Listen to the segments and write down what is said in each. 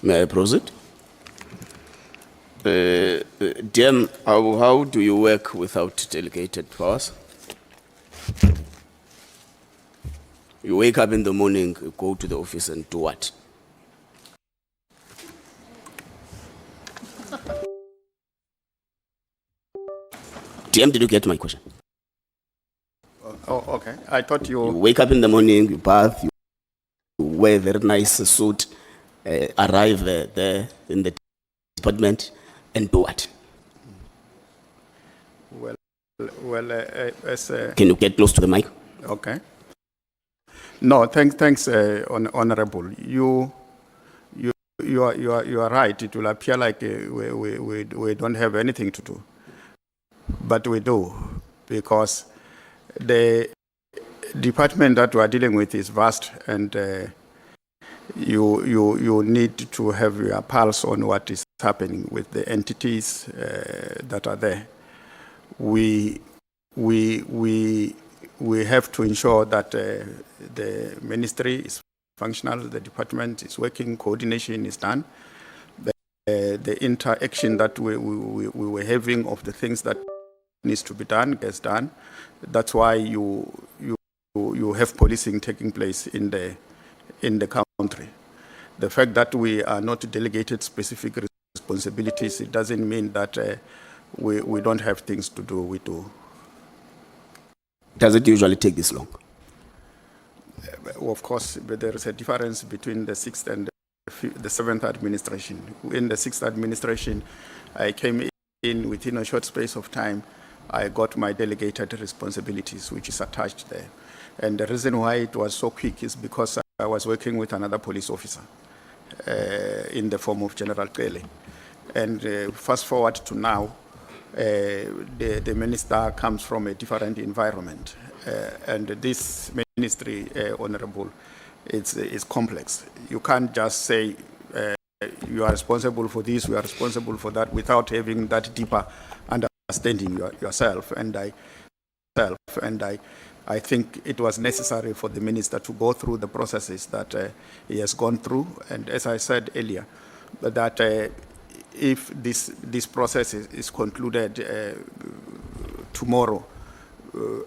May I proceed? DM, how do you work without delegated powers? You wake up in the morning, go to the office and do what? DM, did you get my question? Oh, okay. I thought You you. wake up in the morning, you bath, you wear a very nice suit, arrive there in the department and do what? Can you get close to the mic? Okay. No, thanks, Honorable. You are right. It will appear like we don't have anything to do, but we do, because the department that we are dealing with is vast, and you need to have your pulse on what is happening with the entities that are there. We have to ensure that the ministry is functional, the department is working, coordination is done. The interaction that we were having of the things that needs to be done gets done. That's why you have policing taking place in the country. The fact that we are not delegated specific responsibilities, it doesn't mean that we don't have things to do. We do. Does it usually take this long? Of course, but there is a difference between the 6th and the 7th administration. In the 6th administration, I came in within a short space of time. I got my delegated responsibilities, which is attached there. And the reason why it was so quick is because I was working with another police officer in the form of General Kele. And fast forward to now, the minister comes from a different environment. And this ministry, Honorable, it's complex. You can't just say you are responsible for this, you are responsible for that, without having that deeper understanding yourself. And I think it was necessary for the minister to go through the processes that he has gone through. And as I said earlier, that if this process is concluded tomorrow,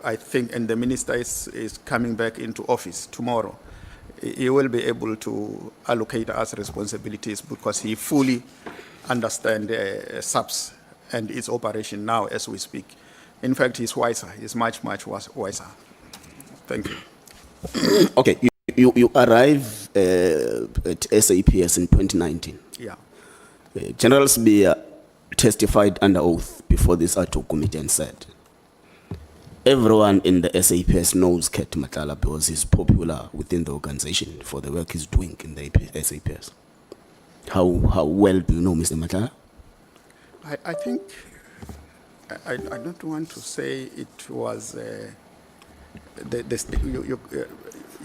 I think, and the minister is coming back into office tomorrow, he will be able to allocate us responsibilities, because he fully understands SAPS and its operation now as we speak. In fact, he's wiser. He's much wiser. Thank you. Okay, you arrive at SAPS in 2019. Yeah. General Spear testified under oath before this HOC Committee and said, everyone in the SAPS knows Ket Matala because he's popular within the organization for the work he's doing in the SAPS. How well do you know Mr. Matala? I think, I don't want to say it was,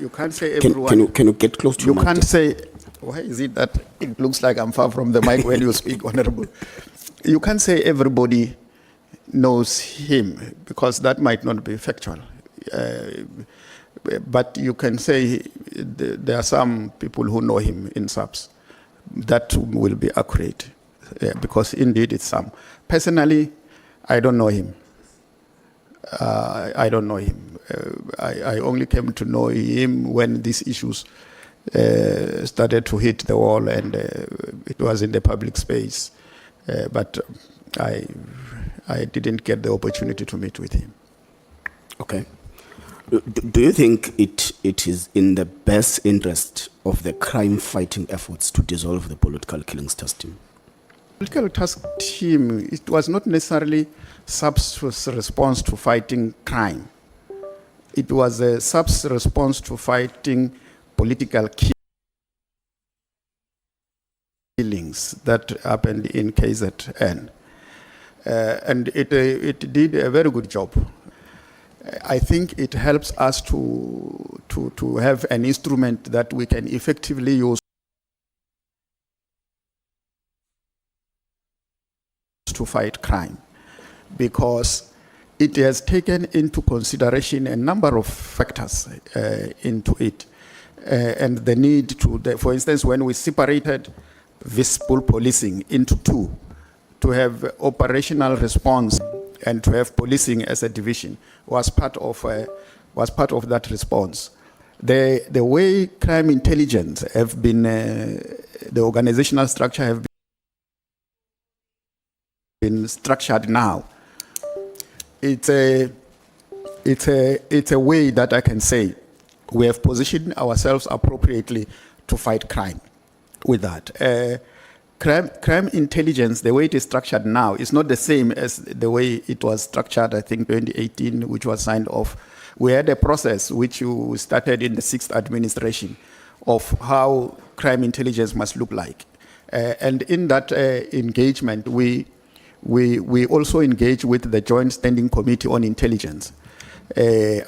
you can't say everyone. Can you get close to you the mic? You can't say, why is it that it looks like I'm far from the mic when you speak, Honorable? You can't say everybody knows him, because that might not be factual. But you can say there are some people who know him in SAPS. That will be accurate, because indeed it's some. Personally, I don't know him. I don't know him. I only came to know him when these issues started to hit the wall, and it was in the public space. But I didn't get the opportunity to meet with him. Okay. Do you think it is in the best interest of the crime-fighting efforts to dissolve the political killings task team? Political task team, it was not necessarily SAPS response to fighting crime. It was a SAPS response to fighting political killings that happened in KZN. And it did a very good job. I think it helps us to have an instrument that we can effectively use to fight crime, because it has taken into consideration a number of factors into it, and the need to, for instance, when we separated visible policing into two, to have operational response and to have policing as a division was part of that response. The way crime intelligence have been, the organizational structure have been structured now, it's a way that I can say we have positioned ourselves appropriately to fight crime with that. Crime intelligence, the way it is structured now, is not the same as the way it was structured, I think, 2018, which was signed off. We had a process which you started in the 6th administration of how crime intelligence must look like. And in that engagement, we also engage with the Joint Standing Committee on Intelligence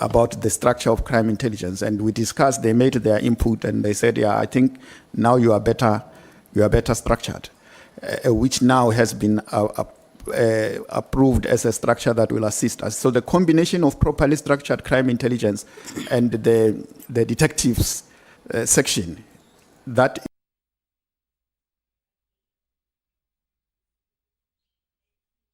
about the structure of crime intelligence. And we discussed, they made their input, and they said, yeah, I think now you are better structured, which now has been approved as a structure that will assist us. So the combination of properly structured crime intelligence and the detectives section, that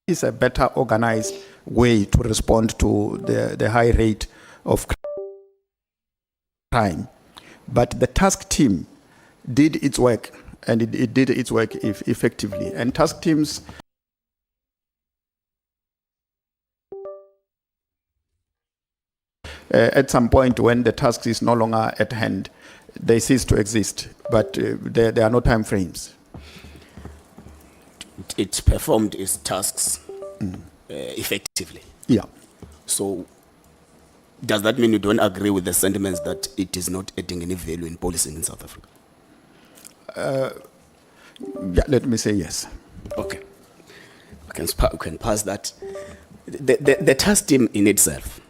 is a better organized way to respond to the high rate of crime. But the task team did its work, and it did its work effectively. And task teams at some point when the task is no longer at hand, they cease to exist, but there are no time frames. It performed its tasks effectively. Yeah. So does that mean you don't agree with the sentiments that it is not adding any value in policing in South Africa? Yeah, let me say yes. Okay. We can pass that. The task team in itself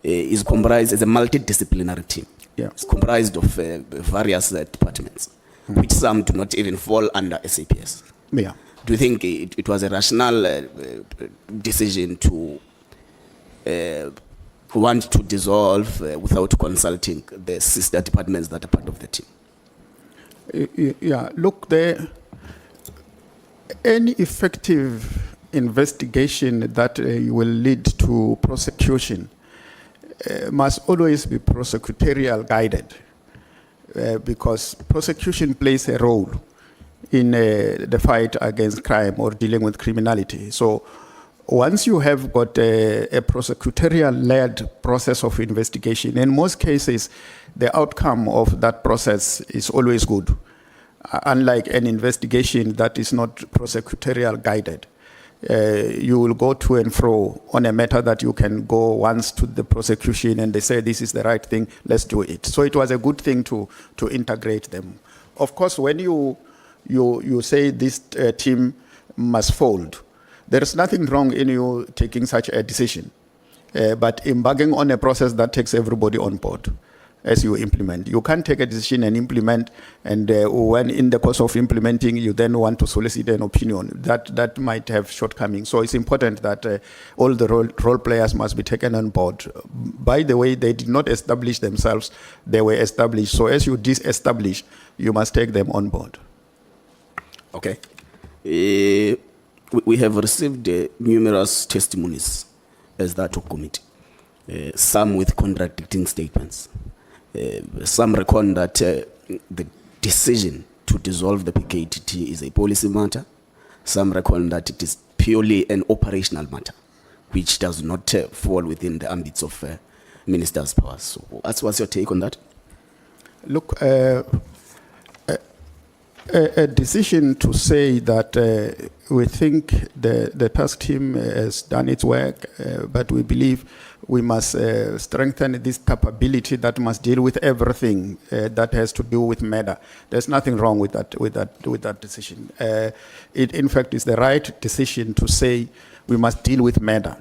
is comprised as a multidisciplinary team. Yeah. It's comprised of various departments, which some do not even fall under SAPS. Yeah. Do you think it was a rational decision to want to dissolve without consulting the sister departments that are part of the team? Yeah, look, any effective investigation that will lead to prosecution must always be prosecutorial guided, because prosecution plays a role in the fight against crime or dealing with criminality. So once you have got a prosecutorial-led process of investigation, in most cases, the outcome of that process is always good, unlike an investigation that is not prosecutorial guided. You will go to and fro on a matter that you can go once to the prosecution and they say this is the right thing, let's do it. So it was a good thing to integrate them. Of course, when you say this team must fold, there is nothing wrong in you taking such a decision, but embarking on a process that takes everybody on board as you implement. You can't take a decision and implement, and when in the course of implementing, you then want to solicit an opinion. That might have shortcomings. So it's important that all the role players must be taken on board. By the way, they did not establish themselves, they were established. So as you disestablish, you must take them on board. Okay. We have received numerous testimonies as that HOC committee, some with contradicting statements. Some reckon that the decision to dissolve the PKTT is a policy matter. Some reckon that it is purely an operational matter, which does not fall within the ambits of ministers' powers. So what's your take on that? Look, a decision to say that we think the task team has done its work, but we believe we must strengthen this capability that must deal with everything that has to do with murder. There's nothing wrong with that decision. It, in fact, is the right decision to say we must deal with murder,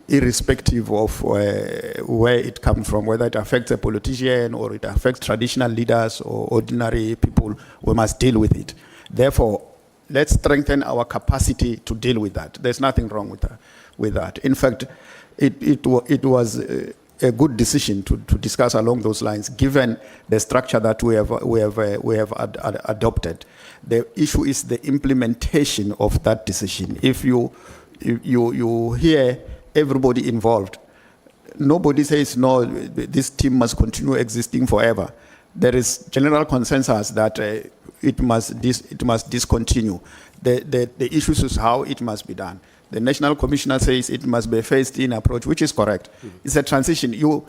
irrespective of where it comes from, whether it affects a politician or it affects traditional leaders or ordinary people. We must deal with it. Therefore, let's strengthen our capacity to deal with that. There's nothing wrong with that. In fact, it was a good decision to discuss along those lines, given the structure that we have adopted. The issue is the implementation of that decision. If you hear everybody involved, nobody says, no, this team must continue existing forever. There is general consensus that it must discontinue. The issue is how it must be done. The National Commissioner says it must be a phased-in approach, which is correct. It's a transition. You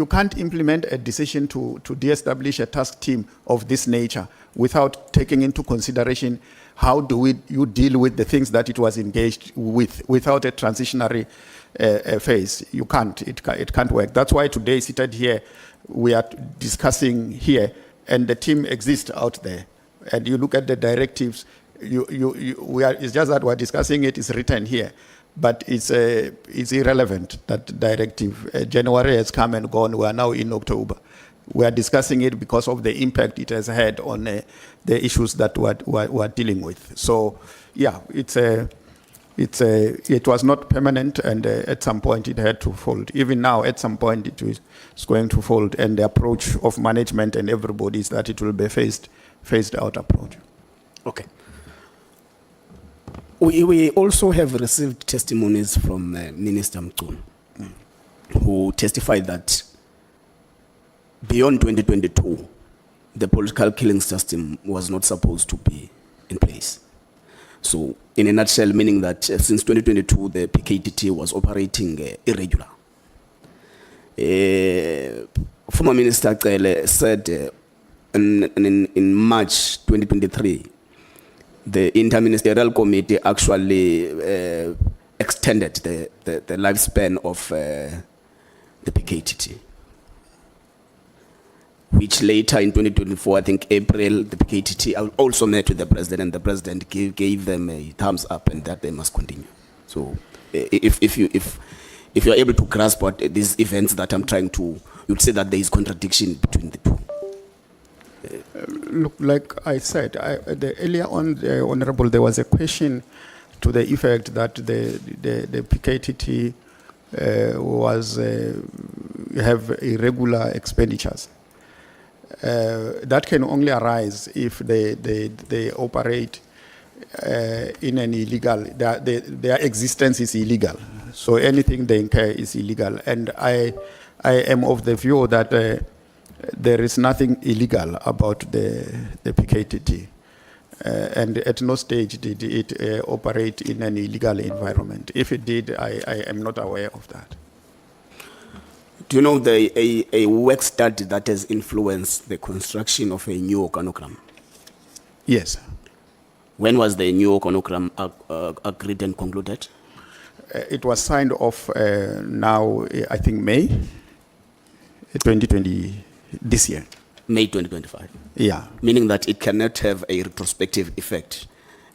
can't implement a decision to de-establish a task team of this nature without taking into consideration how do you deal with the things that it was engaged with without a transitionary phase. You can't. It can't work. That's why today, seated here, we are discussing here, and the team exists out there. And you look at the directives. It's just that we're discussing it. It's written here, but it's irrelevant. That directive. January has come and gone. We are now in October. We are discussing it because of the impact it has had on the issues that we're dealing with. So, yeah, it was not permanent, and at some point it had to fold. Even now, at some point it is going to fold. And the approach of management and everybody is that it will be phased out approach. Okay. We also have received testimonies from Minister Nxola, who testified that beyond 2022, the political killing system was not supposed to be in place. So, in a nutshell, meaning that since 2022, the PKTT was operating irregular. Former Minister Nxola said in March 2023, the Interministerial Committee actually extended the lifespan of the PKTT, which later in 2024, I think April, the PKTT also met with the president, and the president gave them a thumbs up and that they must continue. So if you're able to grasp what these events that I'm trying to, you'd say that there is contradiction between the two. Look, like I said, earlier on, Honorable, there was a question to the effect that the PKTT have irregular expenditures. That can only arise if they operate in an illegal, their existence is illegal. So anything they incur is illegal. And I am of the view that there is nothing illegal about the PKTT. And at no stage did it operate in an illegal environment. If it did, I am not aware of that. Do you know a work study that has influenced the construction of a new organogram? Yes. When was the new organogram agreed and concluded? It was signed off now, I think, May 2020, this year. May 2025? Yeah. Meaning that it cannot have a retrospective effect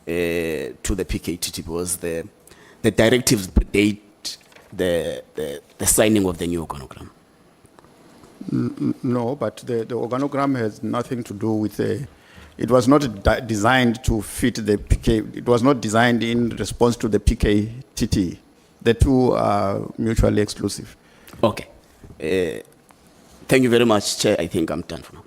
to the PKTT because the directives predate the signing of the new organogram. No, but the organogram has nothing to do with it was not designed to fit the PK. It was not designed in response to the PKTT. The two are mutually exclusive. Okay. Thank you very much, Chair. I think I'm done for now.